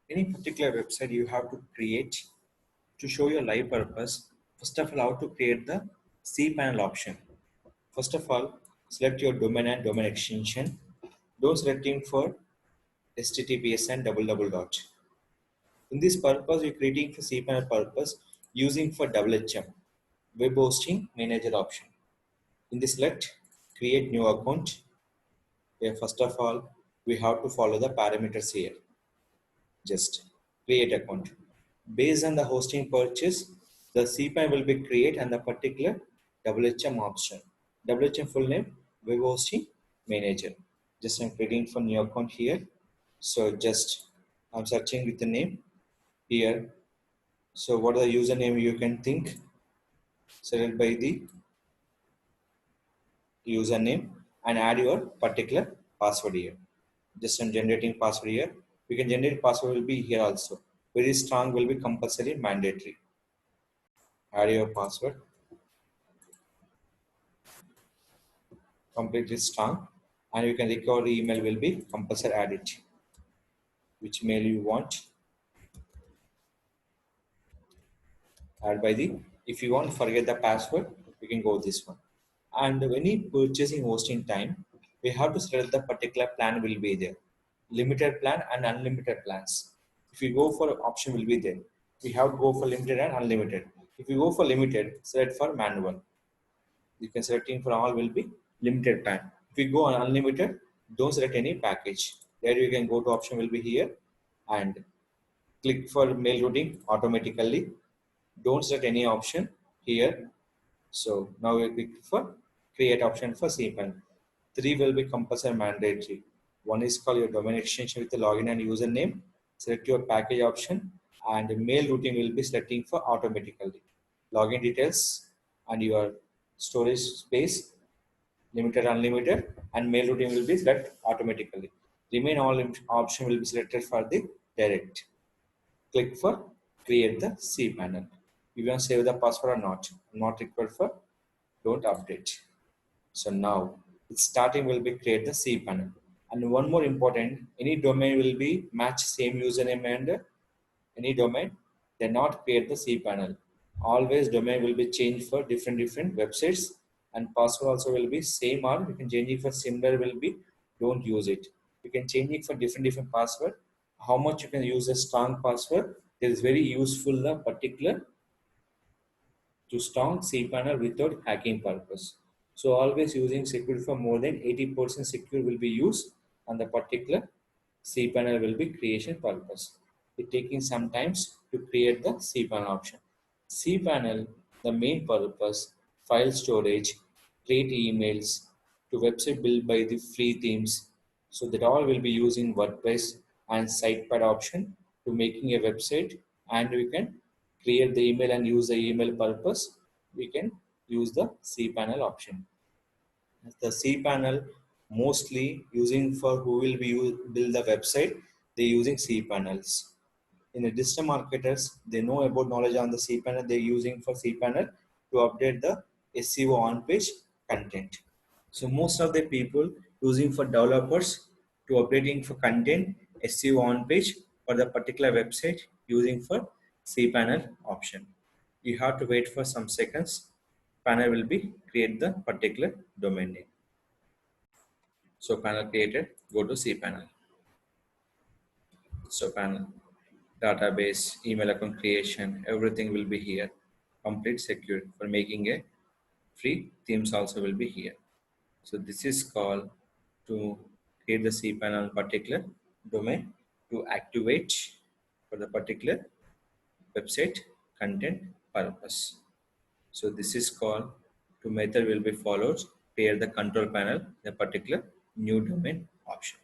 Any particular website you have to create to show your live purpose. First of all, how to create the cPanel option. First of all, select your domain and domain extension. Don't selecting for HTTPS and double double dot. In this purpose, you're creating for cPanel purpose using for WHM, Web Hosting Manager option. In this select, create new account. Where first of all, we have to follow the parameters here. Just create account. Based on the hosting purchase, the cPanel will be create and the particular WHM option. WHM full name, Web Hosting Manager. Just I'm creating for new account here. So just I'm searching with the name here. So what are the username you can think? Select by the username and add your particular password here. Just I'm generating password here. We can generate password will be here also. Very strong will be compulsory mandatory. Add your password. Completely strong. And you can recover email will be compulsory add it. Which mail you want. Add by the if you want forget the password, you can go this one. And when you purchasing hosting time, we have to select the particular plan will be there. Limited plan and unlimited plans. If you go for option will be there. We have to go for limited and unlimited. If you go for limited, select for manual. You can selecting for all will be limited plan. If you go on unlimited, don't select any package. There you can go to option will be here and click for mail routing automatically. Don't set any option here. So now we click for create option for cPanel. Three will be compulsory mandatory. One is called your domain extension with the login and username. Select your package option and mail routing will be selecting for automatically. Login details and your storage space, limited, unlimited, and mail routing will be selected automatically. Remain all option will be selected for the direct. Click for create the cPanel. You want to save the password or not? Not required for don't update. So now its starting will be create the cPanel. And one more important, any domain will be match same username and any domain, they not create the cPanel. Always domain will be changed for different websites and password also will be same or you can change it for similar will be don't use it. You can change it for different password. How much you can use a strong password? It is very useful the particular to strong cPanel without hacking purpose. So always using security for more than 80% secure will be used on the particular cPanel will be creation purpose. It taking some times to create the cPanel option. cPanel, the main purpose, file storage, create emails to website built by the free themes. So that all will be using WordPress and SitePad option to making a website and we can create the email and use the email purpose. We can use the cPanel option. The cPanel mostly using for who will be build the website, they're using cPanels. In the digital marketers, they know about knowledge on the cPanel, they're using for cPanel to update the SEO on page content. So most of the people using for developers to updating for content SEO on page for the particular website using for cPanel option. You have to wait for some seconds. Panel will be create the particular domain name. So panel created, go to cPanel. So panel, database, email account creation, everything will be here. Complete secure for making a free themes also will be here. So this is called to create the cPanel particular domain to activate for the particular website content purpose. So this is called to method will be followed, create the control panel, the particular new domain option.